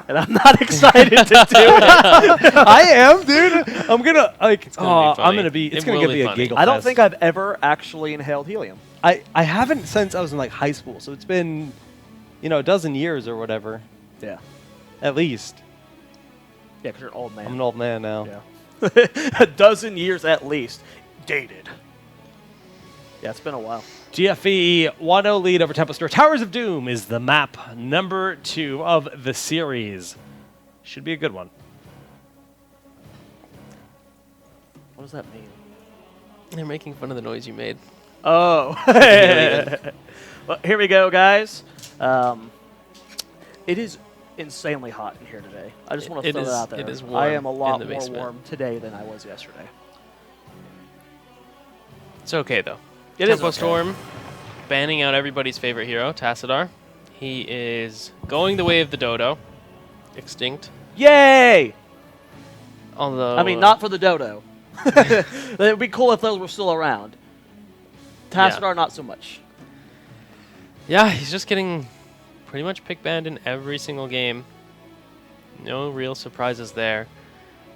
and I'm not excited to do it. I am, dude. I'm gonna like. It's gonna be funny. I'm gonna be. It's gonna will give be me a funny. giggle. I don't fest. think I've ever actually inhaled helium. I haven't since I was in like high school, so it's been, a dozen years or whatever, Yeah. at least. Yeah, because you're an old man. I'm an old man now. Yeah. A dozen years at least. Dated. Yeah, it's been a while. GFE 1-0 lead over Temple Store. Towers of Doom is the map number 2 of the series. Should be a good one. What does that mean? They're making fun of the noise you made. Oh. Well, here we go, guys. It is insanely hot in here today. I just want to throw that out there. It is warm I am a in lot the more basement. warm today than I was yesterday. It's okay, though. It is Tempo okay. Storm banning out everybody's favorite hero, Tassadar. He is going the way of the dodo. Extinct. Yay! Although... I mean, not for the dodo. It would be cool if those were still around. Tassadar, not so much. Yeah, he's just getting pretty much pick banned in every single game. No real surprises there.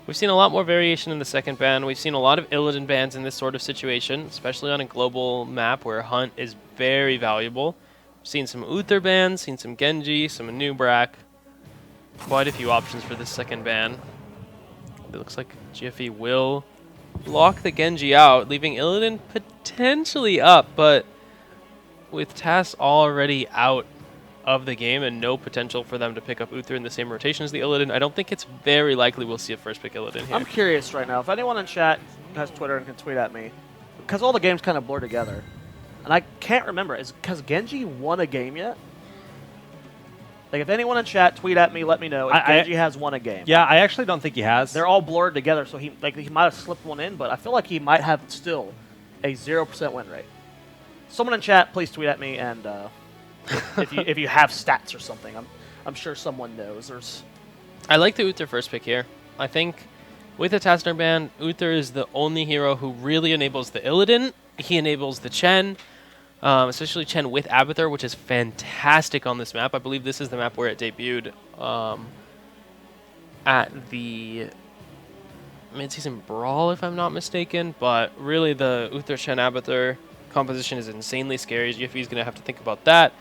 We've seen a lot more variation in the second ban. We've seen a lot of Illidan bans in this sort of situation, especially on a global map where Hunt is very valuable. We've seen some Uther bans, seen some Genji, some Anubrak. Quite a few options for this second ban. It looks like GFE will lock the Genji out, leaving Illidan potentially up, but with Tass already out of the game and no potential for them to pick up Uther in the same rotation as the Illidan, I don't think it's very likely we'll see a first pick Illidan here. I'm curious right now. If anyone in chat has Twitter and can tweet at me, because all the games kind of blur together, and I can't remember, has Genji won a game yet? Like, if anyone in chat, tweet at me, let me know if Genji has won a game. Yeah, I actually don't think he has. They're all blurred together, so he might have slipped one in, but I feel like he might have still a 0% win rate. Someone in chat, please tweet at me, and if you have stats or something, I'm sure someone knows. I like the Uther first pick here. I think with the Tassadar ban, Uther is the only hero who really enables the Illidan. He enables the Chen, especially Chen with Abathur, which is fantastic on this map. I believe this is the map where it debuted at the mid-season brawl, if I'm not mistaken. But really, the Uther Chen Abathur composition is insanely scary. GFE is going to have to think about that.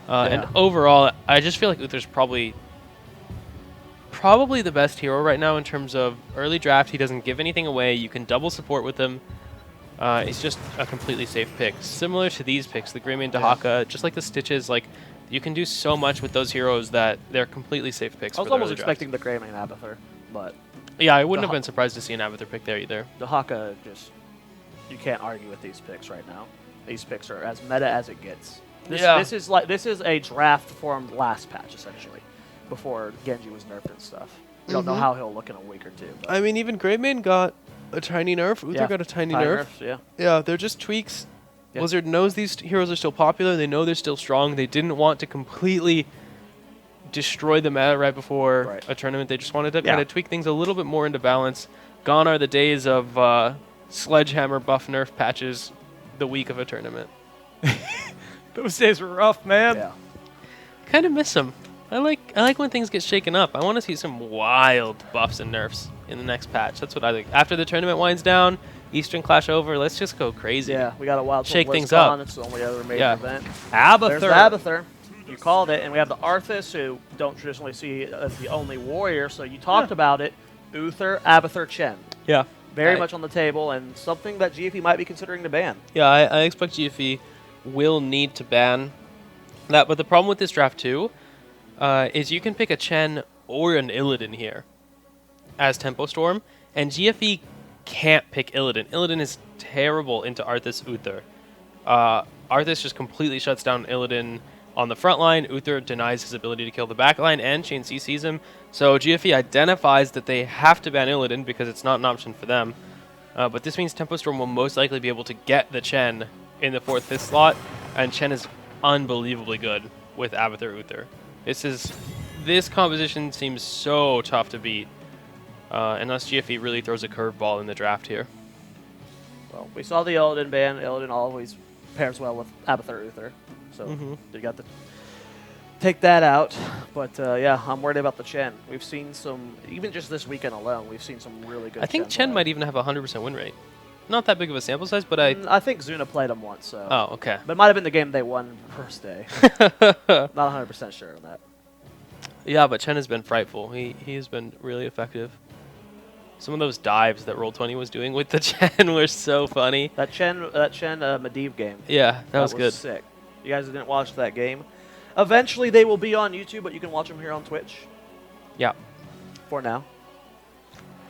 And overall, I just feel like Uther's probably the best hero right now in terms of early draft. He doesn't give anything away. You can double support with him. He's just a completely safe pick. Similar to these picks, the Greymane Dahaka, just like the Stitches, like you can do so much with those heroes that they're completely safe picks. I was for the almost early draft. expecting the Greymane Abathur, but Yeah, I wouldn't have been surprised to see an Abathur pick there either. Dahaka you can't argue with these picks right now. These picks are as meta as it gets. This is a draft formed last patch essentially, before Genji was nerfed and stuff. We don't know how he'll look in a week or two. But I mean, even Greymane got a tiny nerf. Uther got a tiny nerf. Yeah. Yeah, they're just tweaks. Yeah. Blizzard knows these heroes are still popular. They know they're still strong. They didn't want to completely destroy the meta right before a tournament. They just wanted to kind of tweak things a little bit more into balance. Gone are the days of sledgehammer buff nerf patches the week of a tournament. Those days were rough, man. Yeah. Kind of miss them. I like when things get shaken up. I want to see some wild buffs and nerfs in the next patch. That's what I think. After the tournament winds down, Eastern Clash over, let's just go crazy. Yeah, we got a wild Shake things up. It's the only other major event. Abathur. There's the Abathur. You called it, and we have the Arthas, who don't traditionally see as the only warrior, so you talked about it. Uther, Abathur, Chen. Yeah. Very much on the table, and something that GFE might be considering to ban. Yeah, I expect GFE will need to ban that. But the problem with this draft, too, is you can pick a Chen or an Illidan here as Tempo Storm, and GFE can't pick Illidan. Illidan is terrible into Arthas Uther. Arthas just completely shuts down Illidan on the front line. Uther denies his ability to kill the back line, and Chain C sees him. So GFE identifies that they have to ban Illidan because it's not an option for them. But this means Tempo Storm will most likely be able to get the Chen in the 4th, 5th slot, and Chen is unbelievably good with Abathur Uther. This composition seems so tough to beat, unless GFE really throws a curveball in the draft here. Well, we saw the Illidan ban. Illidan always pairs well with Abathur Uther, so you got to take that out. But yeah, I'm worried about the Chen. We've seen some, even just this weekend alone, we've seen some really good. I think Chen might even have a 100% win rate. Not that big of a sample size, but I think Zuna played him once. So. Oh, okay. But it might have been the game they won first day. Not 100% sure on that. Yeah, but Chen has been frightful. He has been really effective. Some of those dives that Roll20 was doing with the Chen were so funny. That Chen Medivh game. Yeah, that was good. Sick. You guys didn't watch that game. Eventually they will be on YouTube, but you can watch them here on Twitch. Yeah. For now.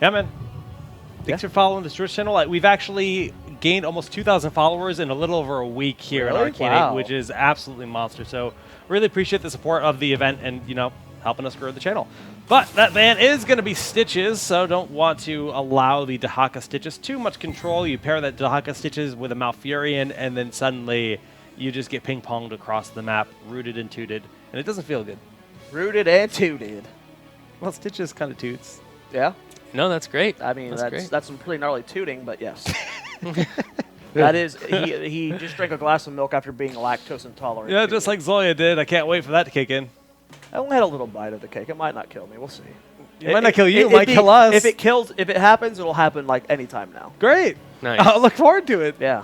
Yeah, man. Thanks for following the Twitch channel. We've actually gained almost 2,000 followers in a little over a week here in Arcade 8, which is absolutely monster. So really appreciate the support of the event and, you know, helping us grow the channel. But that ban is going to be Stitches, so don't want to allow the Dahaka Stitches too much control. You pair that Dahaka Stitches with a Malfurion, and then suddenly you just get ping-ponged across the map, rooted and tooted, and it doesn't feel good. Rooted and tooted. Well, Stitches kind of toots. Yeah? No, that's great. I mean, that's that's some pretty gnarly tooting, but yes. That is, he just drank a glass of milk after being lactose intolerant. Yeah, just like Zoya did. I can't wait for that to kick in. I only had a little bite of the cake. It might not kill me. We'll see. It might not kill you. It might kill us. If it happens, it'll happen like any time now. Great. Nice. I'll look forward to it. Yeah.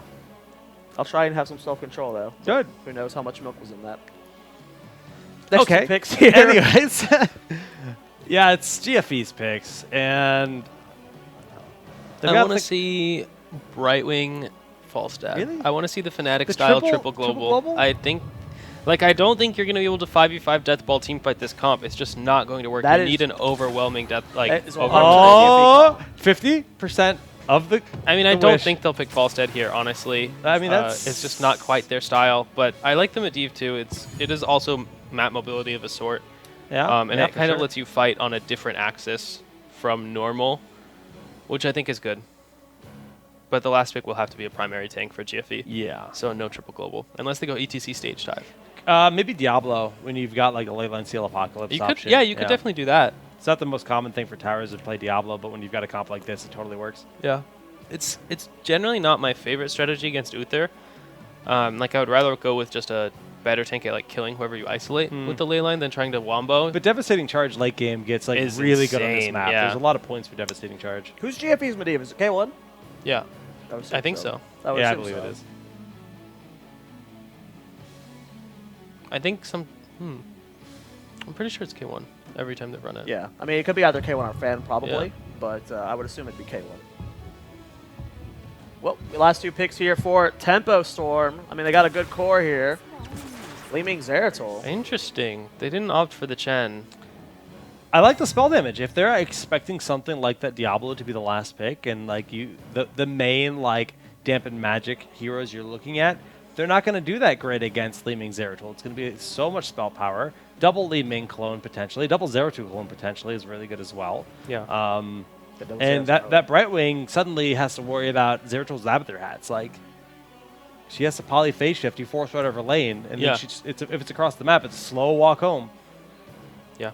I'll try and have some self-control, though. Good. Who knows how much milk was in that. Okay. Next picks here. Anyways. Yeah, it's GFE's picks, and I want to see Brightwing Falstad. Really? I want to see the Fnatic style triple global. I don't think you're going to be able to 5v5 Death Ball team fight this comp. It's just not going to work. You need an overwhelming death. Like, 50% of the. I mean, I don't think they'll pick Falstad here, honestly. I mean, it's just not quite their style. But I like the Medivh too. It is also map mobility of a sort. Yeah. And it kind of lets you fight on a different axis from normal, which I think is good. But the last pick will have to be a primary tank for GFE. Yeah. So no triple global, unless they go ETC stage dive. Maybe Diablo when you've got like a Leyline Seal Apocalypse option. Yeah, you could definitely do that. It's not the most common thing for towers to play Diablo, but when you've got a comp like this, it totally works. Yeah. It's generally not my favorite strategy against Uther. Like I would rather go with just a better tank at like killing whoever you isolate with the Leyline than trying to wombo. But Devastating Charge late game gets like really good on this map. Yeah. There's a lot of points for Devastating Charge. Who's GFE's Medivh? Is it K1? Yeah. I think so. Yeah, I believe it is. I think I'm pretty sure it's K1 every time they run it. Yeah. I mean, it could be either K1 or Fan, probably, but I would assume it'd be K1. Well, the last two picks here for Tempo Storm. I mean, they got a good core here. Gleaming Zeratul. Interesting. They didn't opt for the Chen. I like the spell damage. If they're expecting something like that Diablo to be the last pick, and like the main like dampened magic heroes you're looking at, they're not going to do that great against Gleaming Zeratul. It's going to be so much spell power. Double Li Ming clone potentially, double Zeratul clone potentially is really good as well. Yeah. And that Brightwing suddenly has to worry about Zeratul's Abathur hats. Like, she has to poly phase shift, you force right over lane, and then if it's across the map, it's a slow walk home. Yeah.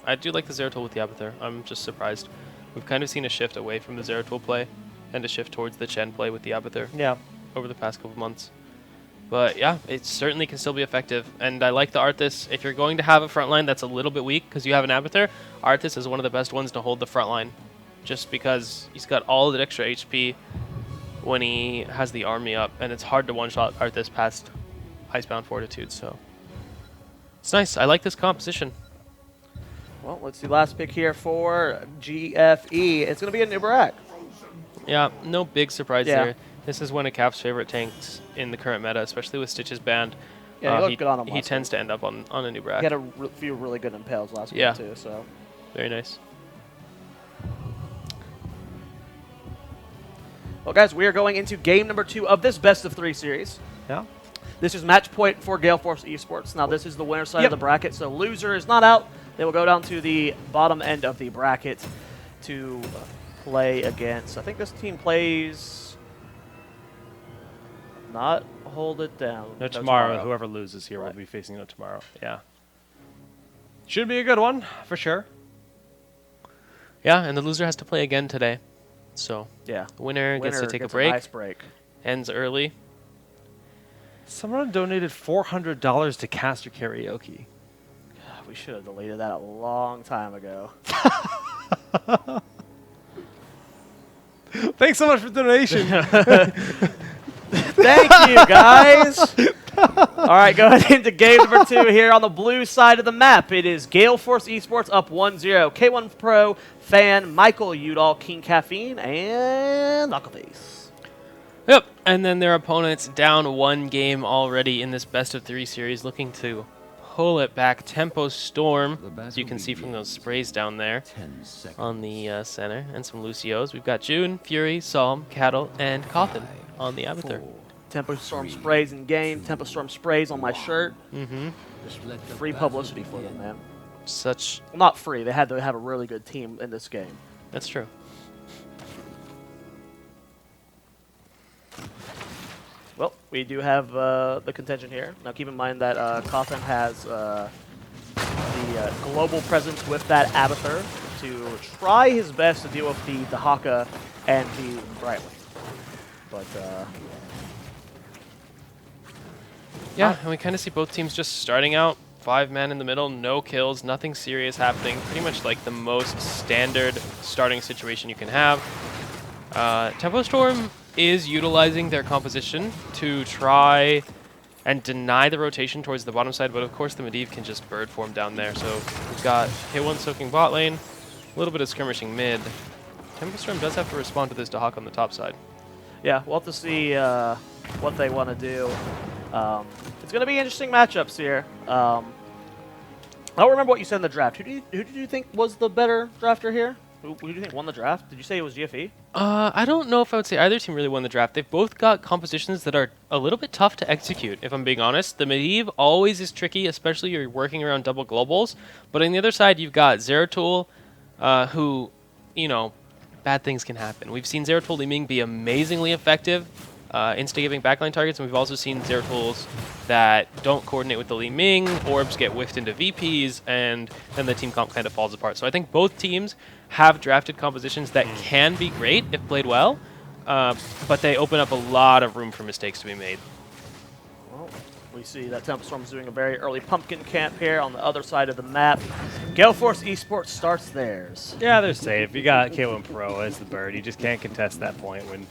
I do like the Zeratul with the Abathur. I'm just surprised. We've kind of seen a shift away from the Zeratul play and a shift towards the Chen play with the Abathur over the past couple months. But yeah, it certainly can still be effective. And I like the Arthas. If you're going to have a front line that's a little bit weak because you have an Abathur, Arthas is one of the best ones to hold the front line. Just because he's got all the extra HP when he has the army up, and it's hard to one-shot Arthas past Icebound Fortitude, so it's nice. I like this composition. Well, let's see. Last pick here for GFE. It's going to be a Nubarak. Yeah, no big surprise there. This is one of Cap's favorite tanks in the current meta, especially with Stitch's band. Yeah, he looked good on him. He tends to end up on a Nubarak. He had a few really good impales last week, too. So very nice. Well, guys, we are going into game number 2 of this best of 3 series. Yeah. This is match point for Gale Force Esports. Now, this is the winner side of the bracket, so loser is not out. They will go down to the bottom end of the bracket to play against. I think this team plays not Hold It Down. No tomorrow. Whoever loses here will be facing No Tomorrow. Yeah. Should be a good one, for sure. Yeah, and the loser has to play again today. So, the winner gets to take a break. A nice break. Ends early. Someone donated $400 to Caster Karaoke. We should have deleted that a long time ago. Thanks so much for the donation. Thank you, guys. All right, go ahead into game number 2 here on the blue side of the map. It is Gale Force Esports up 1-0. K1 Pro, Fan, Michael Udall, King Caffeine, and Knuckleface. Yep, and then their opponents down 1 game already in this best-of-3 series, looking to pull it back. Tempo Storm, as you can see from those sprays down there on the center, and some Lucios. We've got June, Fury, Psalm, Cattle, and Cawthon on the Avatar. Tempo Storm sprays in game. Tempo Storm sprays on my shirt. Mm-hmm. Just free publicity for them, man. Such. Well, not free. They had to have a really good team in this game. That's true. Well, we do have the contention here. Now, keep in mind that Cawthon has the global presence with that Abathur to try his best to deal with the Dahaka and the Brightwing. But yeah, and we kind of see both teams just starting out 5-man in the middle, no kills, nothing serious happening. Pretty much like the most standard starting situation you can have. Tempo Storm is utilizing their composition to try and deny the rotation towards the bottom side, but of course the Medivh can just bird form down there. So we've got K1 soaking bot lane, a little bit of skirmishing mid. Tempo Storm does have to respond to this Dahak on the top side. yeah, we'll have to see what they want to do. It's going to be interesting matchups here. I don't remember what you said in the draft. Who did you think was the better drafter here? Who do you think won the draft? Did you say it was GFE? I don't know if I would say either team really won the draft. They've both got compositions that are a little bit tough to execute, if I'm being honest. The Medivh always is tricky, especially you're working around double globals. But on the other side, you've got Zeratul, who, you know, bad things can happen. We've seen Zeratul Li Ming be amazingly effective, instigating backline targets, and we've also seen Zeratuls that don't coordinate with the Li Ming, orbs get whiffed into VPs, and then the team comp kind of falls apart. So I think both teams have drafted compositions that can be great if played well, but they open up a lot of room for mistakes to be made. Well, we see that Tempo Storm's doing a very early pumpkin camp here on the other side of the map. Gale Force Esports starts theirs. Yeah, they're safe. You got K1 Pro as the bird. You just can't contest that point when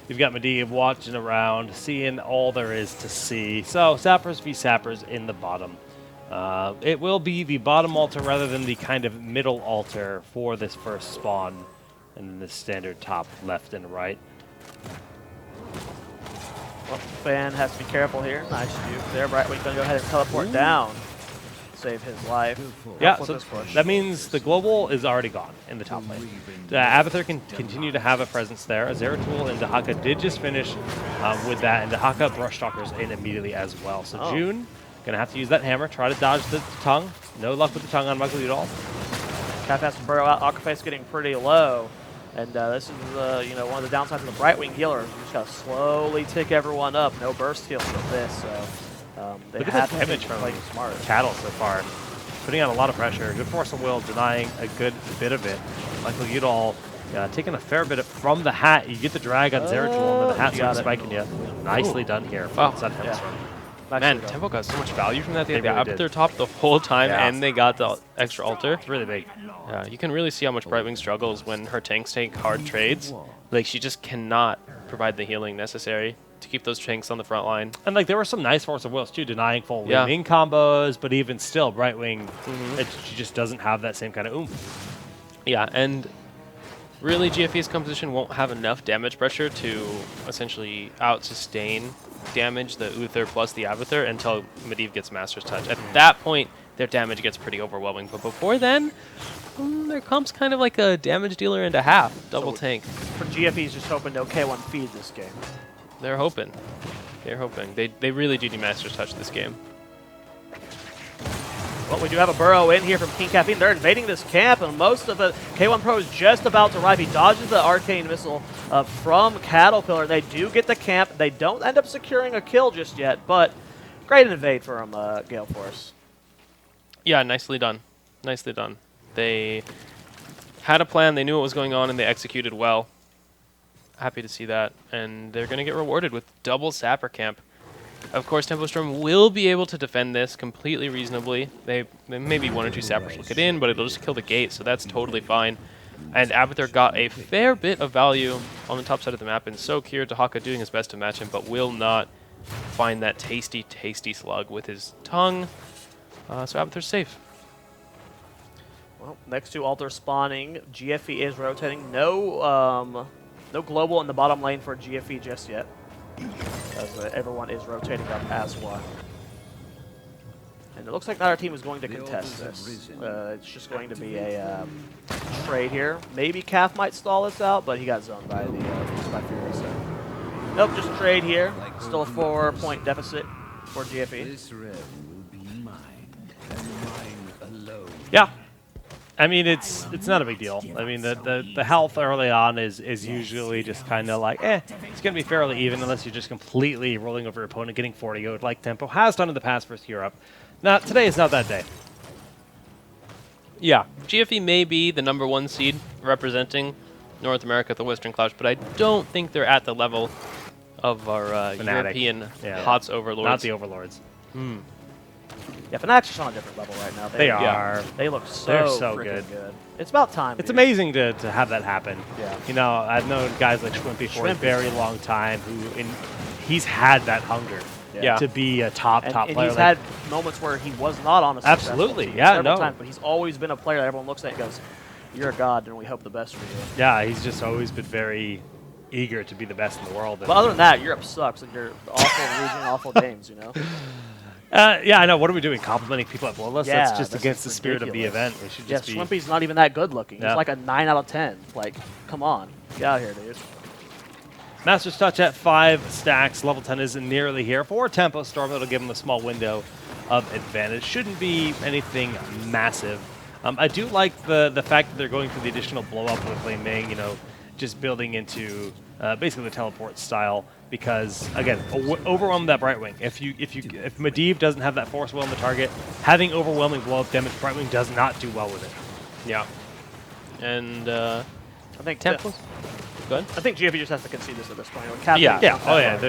you've got Medivh watching around, seeing all there is to see. So Sappers v Sappers in the bottom. It will be the bottom altar rather than the kind of middle altar for this first spawn, and then the standard top left and right. Well, Fan has to be careful here. Nice juke there. Brightwing's going to go ahead and teleport down. Save his life. Yeah, so that means the global is already gone in the top lane. Abathur can continue to have a presence there. Zeratul and Dahaka did just finish with that, and Dahaka brush stalkers in immediately as well. So June gonna have to use that hammer, try to dodge the tongue. No luck with the tongue on Michael Udall. Cap has to burrow out. Akaface getting pretty low. And this is you know, one of the downsides of the Brightwing healer. You just gotta slowly tick everyone up. No burst heals with this, so they Look have at that damage from playing smart. Cattle so far. Putting on a lot of pressure. Good force of will, denying a good bit of it. Michael Udall taking a fair bit from the hat. You get the drag on Zeratul, and then the hat starts spiking you. Nicely done here. Wow. Man, Tempo. Tempo got so much value from that. They had the really Abathur top the whole time, and they got the extra altar. It's really big. Yeah, you can really see how much Brightwing struggles when her tanks take hard trades. Like, she just cannot provide the healing necessary to keep those tanks on the front line. And like there were some nice force of wills too, denying full wing combos, but even still, Brightwing, she just doesn't have that same kind of oomph. Yeah, and really GFE's composition won't have enough damage pressure to essentially out-sustain damage the Uther plus the Abathur until Medivh gets Master's Touch. At that point, their damage gets pretty overwhelming, but before then, their comp's kind of like a damage dealer and a half, double tank. For GFE's just hoping no K1 feed this game. They're hoping. They're hoping. They really do need Master's Touch this game. Well, we do have a burrow in here from King Caffeine. They're invading this camp, and most of the K1 Pro is just about to arrive. He dodges the arcane missile from Caterpillar. They do get the camp. They don't end up securing a kill just yet, but great invade from Gale Force. Yeah, nicely done. Nicely done. They had a plan. They knew what was going on, and they executed well. Happy to see that. And they're going to get rewarded with double Sapper camp. Of course, Tempo Storm will be able to defend this completely reasonably. They maybe 1 or 2 sappers will get in, but it'll just kill the gate, so that's totally fine. And Abathur got a fair bit of value on the top side of the map, and so Kira Tahaka doing his best to match him, but will not find that tasty, tasty slug with his tongue. So Abathur's safe. Well, next to altar spawning, GFE is rotating. No global in the bottom lane for GFE just yet, as everyone is rotating up as one. And it looks like neither team is going to contest this. It's just going to be a trade here. Maybe Calf might stall this out, but he got zoned by by Fury. So nope, just trade here. Still a 4-point deficit for GFE. Yeah. I mean, it's not a big deal. I mean, the health early on is usually just kind of like, it's going to be fairly even unless you're just completely rolling over your opponent, getting 40-0 like Tempo has done in the past versus Europe. Now, today is not that day. Yeah, GFE may be the #1 seed representing North America at the Western Clash, but I don't think they're at the level of our European HOTS overlords. Not the overlords. Yeah, Fnatic's just on a different level right now. They are. They look They're so so freaking good. It's about time. It's amazing to have that happen. Yeah. You know, I've known guys like Schwimpy for a very long time he's had that hunger to be a top player. And he's had moments where he was not on a successful team several times, but he's always been a player that everyone looks at and goes, "You're a god, and we hope the best for you." Yeah, he's just always been very eager to be the best in the world. But other than that, Europe sucks, and you're awful losing awful games, you know? Yeah, I know. What are we doing? Complimenting people at Bloodlust? Yeah, that's just against the spirit of the event. We should just be... Schwimpy's not even that good looking. He's like a 9 out of 10. Like, come on. Get out of here, dude. Master's Touch at 5 stacks. Level 10 isn't nearly here. For Tempo Storm, it'll give him a small window of advantage. Shouldn't be anything massive. I do like the fact that they're going for the additional blow-up with Lei Ming, you know, just building into basically the teleport style. Because again, overwhelm that Brightwing. If Medivh doesn't have that force well on the target, having overwhelming blow-up damage, Brightwing does not do well with it. Yeah. And I think Tempo. Good. I think GFE just has to concede this at this point. Yeah. Oh yeah.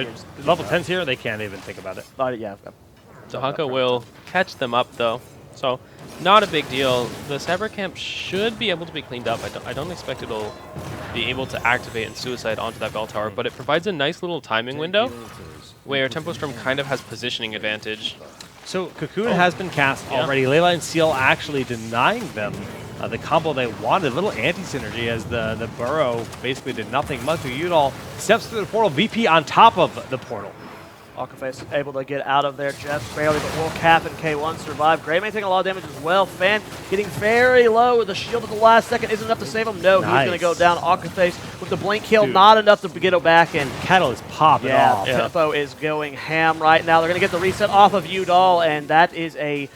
Level 10's here. They can't even think about it. Yeah. Tahaka will catch them up though, so not a big deal. The cyber camp should be able to be cleaned up. I don't expect it'll be able to activate and suicide onto that bell tower, but it provides a nice little timing window where Tempo Storm kind of has positioning advantage. So Cocoon has been cast already. Leyline Seal actually denying them the combo they wanted. A little anti-synergy as the Burrow basically did nothing. Mugtu Udall steps through the portal. VP on top of the portal. Akaface able to get out of there just barely, but will Cap and K1 survive. Greymane taking a lot of damage as well. Fan getting very low. The shield at the last second isn't enough to save him. No, he's going to go down. Akaface with the blink kill, not enough to get it back in. Kettle is popping off. Tempo is going ham right now. They're going to get the reset off of Udall, and that is a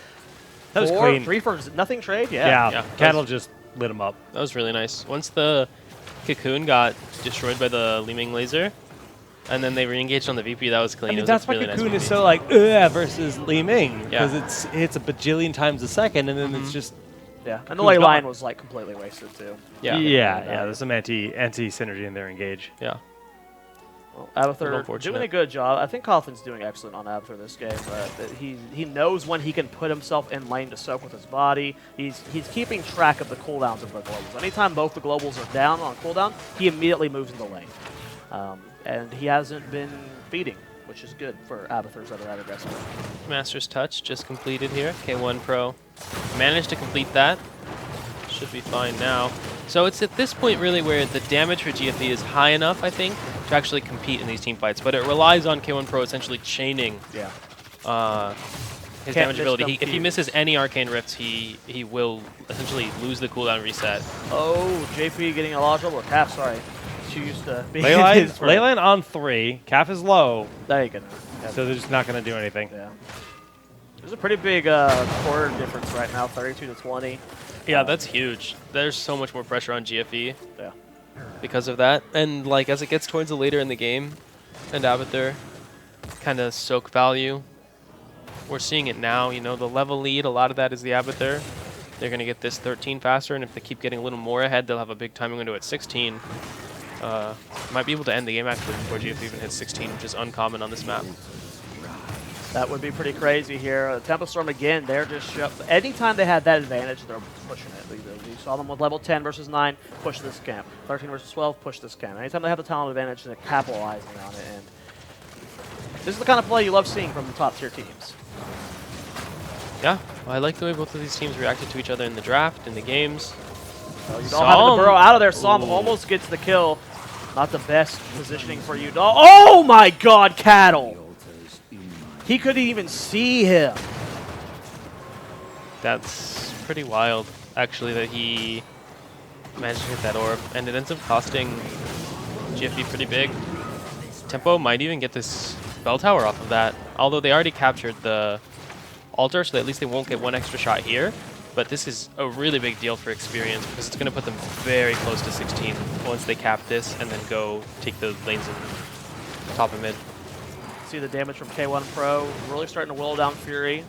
that was clean. 3 for nothing trade. Yeah. Kettle just lit him up. That was really nice. Once the Cocoon got destroyed by the Li Ming laser, and then they re-engaged on the VP. That was clean. I mean, that's why really Cocoon is so like versus Li Ming, because it's a bajillion times a second, and then it's just and the ley line was like completely wasted too. Yeah. There's some anti synergy in their engage. Yeah. Well, Abathur doing a good job. I think Coughlin's doing excellent on Abathur this game. He knows when he can put himself in lane to soak with his body. He's keeping track of the cooldowns of the globals. Anytime both the globals are down on cooldown, he immediately moves into lane. And he hasn't been feeding, which is good for Abathur's that are that aggressive. Master's Touch just completed here. K1 Pro managed to complete that. Should be fine now. So it's at this point really where the damage for GFE is high enough, I think, to actually compete in these team fights. But it relies on K1 Pro essentially chaining his damage ability. If he misses any Arcane Rifts, he will essentially lose the cooldown reset. Oh, JP getting a lot of trouble. Or Cap, sorry. She used to be Leyline on 3. Cap is low. There you go. So they're just not going to do anything. Yeah. There's a pretty big core difference right now, 32 to 20. Yeah, that's huge. There's so much more pressure on GFE. Yeah. Because of that. And like as it gets towards the later in the game, and Abathur kind of soak value. We're seeing it now, you know, the level lead, a lot of that is the Abathur. They're going to get this 13 faster, and if they keep getting a little more ahead, they'll have a big timing window at 16. Might be able to end the game actually before GFE even hits 16, which is uncommon on this map. That would be pretty crazy here. Tempo Storm, again, they're just... anytime they had that advantage, they're pushing it. You saw them with level 10 versus 9, push this camp. 13 versus 12, push this camp. Anytime they have the talent advantage, they're capitalizing on it. And this is the kind of play you love seeing from the top-tier teams. Yeah, well, I like the way both of these teams reacted to each other in the draft, in the games. So Udall having to burrow out of there. Psalm almost gets the kill. Not the best positioning for Udall. Oh my god, Cattle! He couldn't even see him. That's pretty wild, actually, that he managed to hit that orb. And it ends up costing GFE pretty big. Tempo might even get this bell tower off of that. Although they already captured the altar, so that at least they won't get one extra shot here. But this is a really big deal for experience because it's going to put them very close to 16 once they cap this and then go take the lanes in top and mid. See the damage from K1 Pro really starting to whittle down Fury.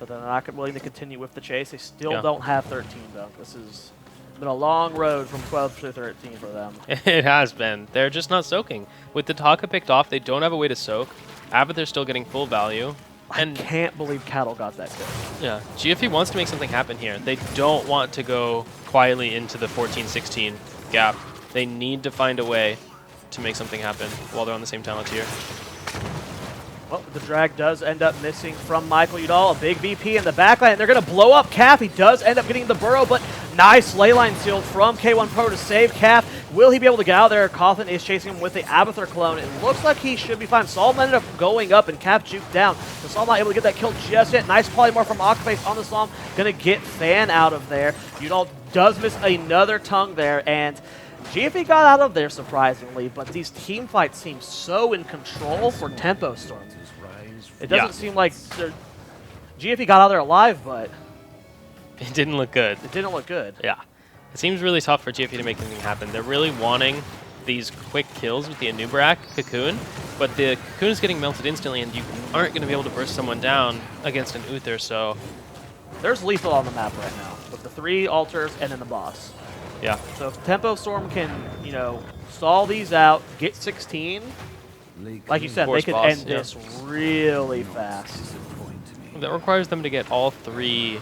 But they're not willing to continue with the chase. They still don't have 13 though. This has been a long road from 12 to 13 for them. It has been. They're just not soaking. With the Taka picked off, they don't have a way to soak. Abathur's still getting full value. And I can't believe Cattle got that kill. Yeah, GFE wants to make something happen here. They don't want to go quietly into the 14-16 gap. They need to find a way to make something happen while they're on the same talent tier. Well, the drag does end up missing from Michael Udall. A big VP in the backline. They're going to blow up Calf. He does end up getting the burrow, but nice leyline seal from K1 Pro to save Calf. Will he be able to get out there? Coffin is chasing him with the Abathur clone. It looks like he should be fine. Psalm ended up going up and Calf juked down. So Psalm not able to get that kill just yet. Nice polymorph from Octopace on the Psalm. Going to get Fan out of there. Udall does miss another tongue there, and GFE got out of there surprisingly, but these team fights seem so in control for Tempo Storm. It doesn't seem like GFE got out of there alive, but it didn't look good. It didn't look good. Yeah. It seems really tough for GFE to make anything happen. They're really wanting these quick kills with the Anubarak Cocoon, but the Cocoon is getting melted instantly, and you aren't going to be able to burst someone down against an Uther, so... There's lethal on the map right now, with the 3 altars and then the boss. Yeah. So if Tempo Storm can, you know, stall these out, get 16, like you said, they could end this really fast. That requires them to get all 3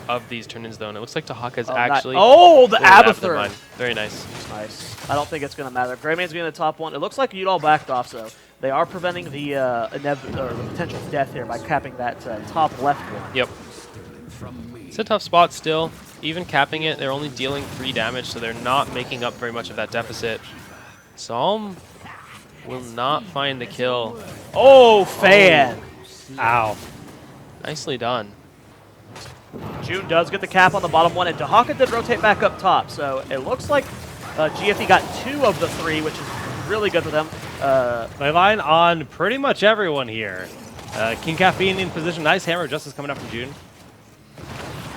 of these turn-ins, though, and it looks like Tahaka's actually... the Abathur! Very nice. Nice. I don't think it's going to matter. Greymane's being the top one. It looks like Udall backed off, so they are preventing the the potential death here by capping that top left one. Yep. It's a tough spot still. Even capping it, they're only dealing 3 damage, so they're not making up very much of that deficit. Psalm will not find the kill. Oh, Fan! Oh. Ow. Nicely done. June does get the cap on the bottom one, and Tahaka did rotate back up top, so it looks like GFE got 2 of the 3, which is really good for them. They line on pretty much everyone here. King Caffeine in position. Nice hammer justice coming up from June.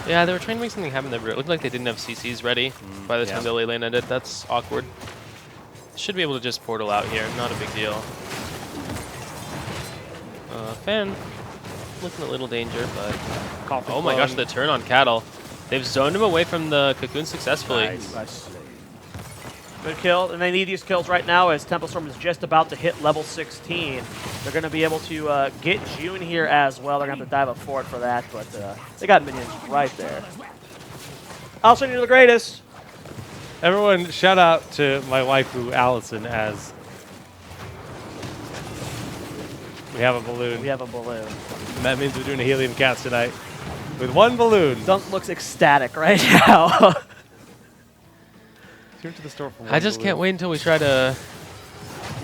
Yeah, they were trying to make something happen. It looked like they didn't have CCs ready by the time the ley lane ended. That's awkward. Should be able to just portal out here. Not a big deal. Fan looking a little danger, but... Oh my gosh, the turn on Cattle. They've zoned him away from the Cocoon successfully. Nice. Good kill, and they need these kills right now as Tempo Storm is just about to hit level 16. They're going to be able to get June here as well. They're going to have to dive a fort for that, but they got minions right there. Also, you're the greatest. Everyone, shout out to my waifu, Allison, as we have a balloon. We have a balloon. And that means we're doing a helium cast tonight with 1 balloon. Dunk looks ecstatic right now. To the store for I just can't wait until we try to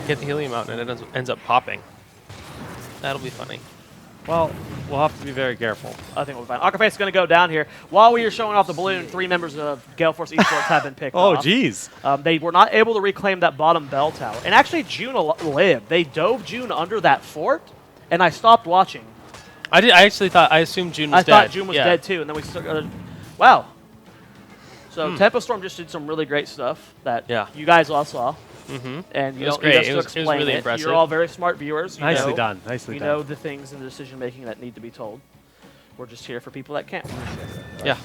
get the helium out and it ends up popping. That'll be funny. Well, we'll have to be very careful. I think we'll be fine. Octopace is going to go down here. While we are showing off the balloon, 3 members of Gale Force Esports have been picked off. Oh, geez. They were not able to reclaim that bottom bell tower. And actually, June lived. They dove June under that fort, and I stopped watching. I assumed June was dead. I thought June was dead, too. And then we started... Wow. So Tempo Storm just did some really great stuff that you guys all saw. And you don't need us to explain it. Was really impressive. You're all very smart viewers. Nicely done. Nicely done. You know the things in the decision making that need to be told. We're just here for people that can't. Yeah.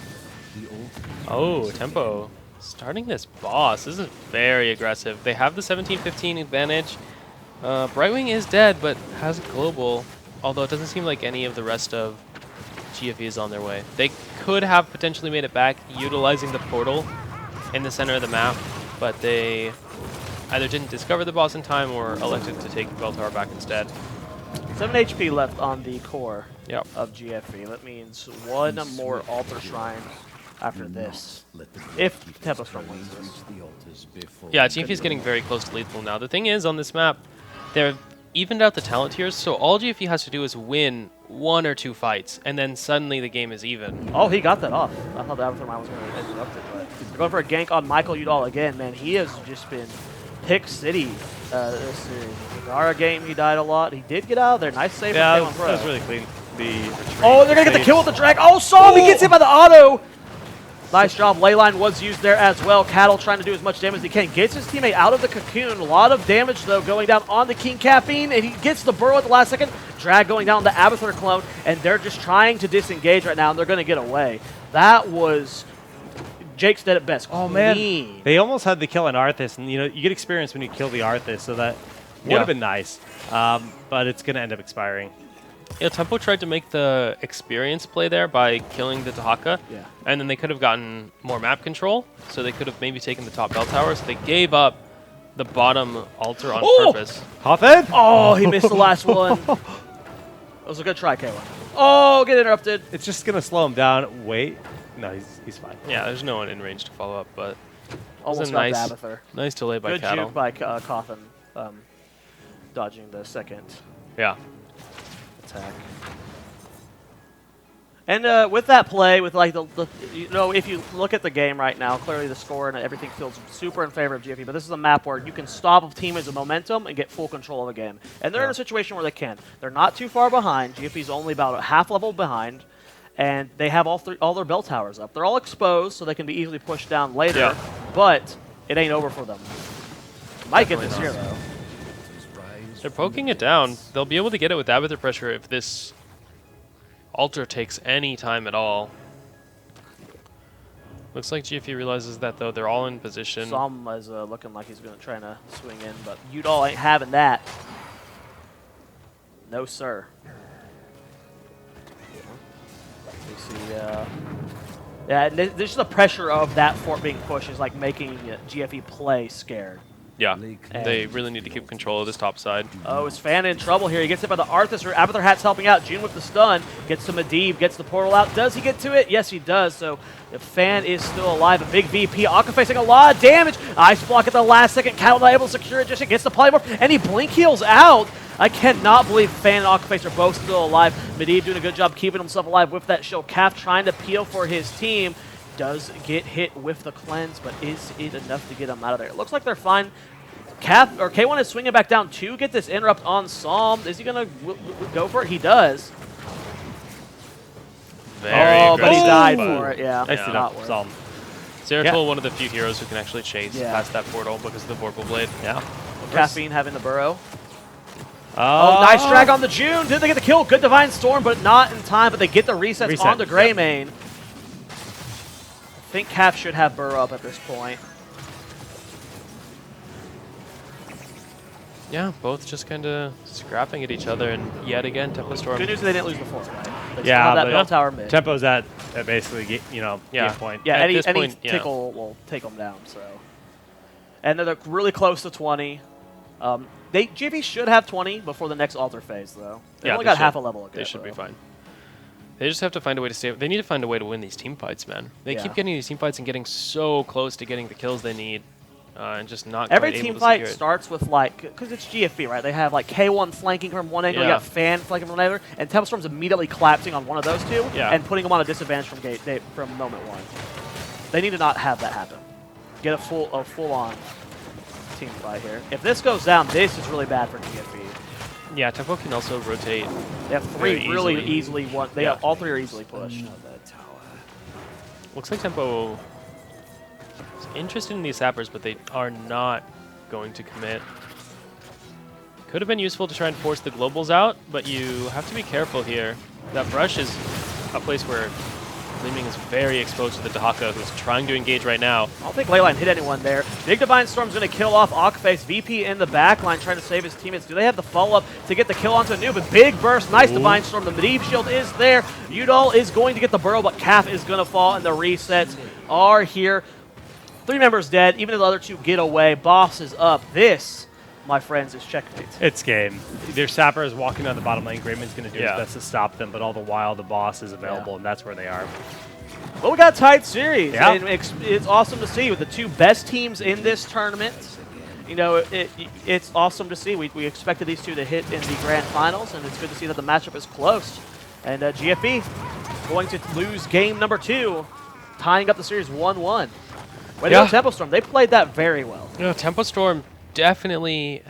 Oh, Tempo. Starting this boss. This is very aggressive. They have the 17-15 advantage. Brightwing is dead, but has global. although it doesn't seem like any of the rest of GFE is on their way. They could have potentially made it back utilizing the portal in the center of the map, but they either didn't discover the boss in time or elected to take the bell tower back instead. 7 HP left on the core Yep. of GFE. That means one more altar shrine after this. If Tempo Storm wins this. Yeah, GFE is getting very close to lethal now. The thing is, on this map, they're evened out the talent tiers, so all GFE has to do is win 1 or 2 fights, and then suddenly the game is even. Oh, he got that off. I thought the Avatar Mine was going to interrupt it, but they're going for a gank on Michael Udall again. Man, he has just been pick city this series. The Gara game, he died a lot. He did get out of there. Nice save Yeah, from K1 Pro. that was really clean. The retreat. Oh, they're going to get the kill with the drag. Oh, Psalm, he gets hit by the auto. Nice job. Leyline was used there as well. Cattle trying to do as much damage as he can. Gets his teammate out of the cocoon. A lot of damage, though, going down on the King Caffeine, and he gets the burrow at the last second. Drag going down on the Abathur clone, and they're just trying to disengage right now, and they're going to get away. That was... Jake said it best. Oh, man. They almost had the kill on Arthas, and, you know, you get experience when you kill the Arthas, so that would have been nice. But it's going to end up expiring. Yeah, Tempo tried to make the experience play there by killing the Tahaka, and then they could have gotten more map control, so they could have maybe taken the top bell tower, so they gave up the bottom altar on purpose. Hafed? Oh, he missed the last one. That was a good try, K1. Oh, get interrupted. It's just going to slow him down. Wait. No, he's fine. Yeah, there's no one in range to follow up, but Almost a got nice, Abathur. nice delay by Good Cattle. juke by Coffin, dodging the second Yeah. attack. And with that play, with like the you know, if you look at the game right now, clearly the score and everything feels super in favor of GFE. But this is a map where you can stop a team as a momentum and get full control of the game. And they're in a situation where they can. They're not too far behind. GFE's only about a half level behind, and they have all their bell towers up. They're all exposed, so they can be easily pushed down later. Yeah. But it ain't over for them. Might get this here though. They're poking it down. They'll be able to get it with Abathur pressure if this altar takes any time at all. Looks like GFE realizes that, though. They're all in position. Som is looking like he's going to try to swing in, but Udall ain't having that. No, sir. We see, yeah, and there's just the pressure of that fort being pushed is like making GFE play scared. Yeah, they really need to keep control of this top side. Oh, is Fan in trouble here? He gets hit by the Arthas, or Abathur Hat's helping out. June with the stun, gets to Medivh, gets the portal out. Does he get to it? Yes, he does. So if Fan is still alive, a big VP. Akka facing a lot of damage. Ice block at the last second. Cattle not able to secure it. Just gets the polymorph, and he blink heals out. I cannot believe Fan and Aquaface are both still alive. Medivh doing a good job keeping himself alive with that shield. Calf trying to peel for his team. Does get hit with the cleanse, but is it enough to get him out of there? It looks like they're fine. Calf, or K1 is swinging back down to get this interrupt on Psalm. Is he going to go for it? He does. Very but he died for it. Yeah, Nice enough, Psalm. Zeratul, one of the few heroes who can actually chase past that portal because of the Vorpal Blade. Yeah. Caffeine having the burrow. Oh, nice drag on the June. Did they get the kill? Good Divine Storm, but not in time. But they get the resets on the Greymane. I think Calf should have burrow up at this point. Yeah, both just kind of scrapping at each other, and yet again, Tempo Storm. Good news they didn't lose before, right? They Yeah, still have that but bell tower mid. Tempo's at basically, game point. Yeah, At any this point, tickle will take them down. So, and they're really close to 20. GFE should have 20 before the next altar phase, though. They only got half a level ago. They should be fine. They just have to find a way to stay. They need to find a way to win these team fights, man. They keep getting these team fights and getting so close to getting the kills they need. And just not every quite team able to fight secure it. starts with like, because it's GFE, right? They have like K1 flanking from one angle, you got Fan flanking from another, and Tempo Storm's immediately collapsing on one of those two and putting them on a disadvantage from moment one. They need to not have that happen. Get a full-on team fight here. If this goes down, this is really bad for GFE. Yeah, Tempo can also rotate. They have three really easily. They have, all three are easily pushed. Looks like Tempo is interested in these sappers, but they are not going to commit. Could have been useful to try and force the globals out, but you have to be careful here. That brush is a place where Gleaming is very exposed to the Dahaka, who's trying to engage right now. I don't think Leyline hit anyone there. Big Divine Storm's going to kill off Aukface. VP in the backline trying to save his teammates. Do they have the follow-up to get the kill onto Noob? A big burst. Nice Divine Storm. The Medivh shield is there. Udall is going to get the burrow, but Calf is going to fall, and the resets are here. 3 members dead. Even if the other 2 get away, boss is up. This, my friends, is checkmate. It's game. Their Sapper is walking down the bottom lane. Grayman's going to do his best to stop them, but all the while the boss is available, and that's where they are. Well, we got a tight series. Yeah. And it's awesome to see with the 2 best teams in this tournament. You know, it's awesome to see. We expected these 2 to hit in the grand finals, and it's good to see that the matchup is close. And GFE going to lose game number 2, tying up the series 1-1. Way to go, Tempo Storm. They played that very well. You know, Tempo Storm definitely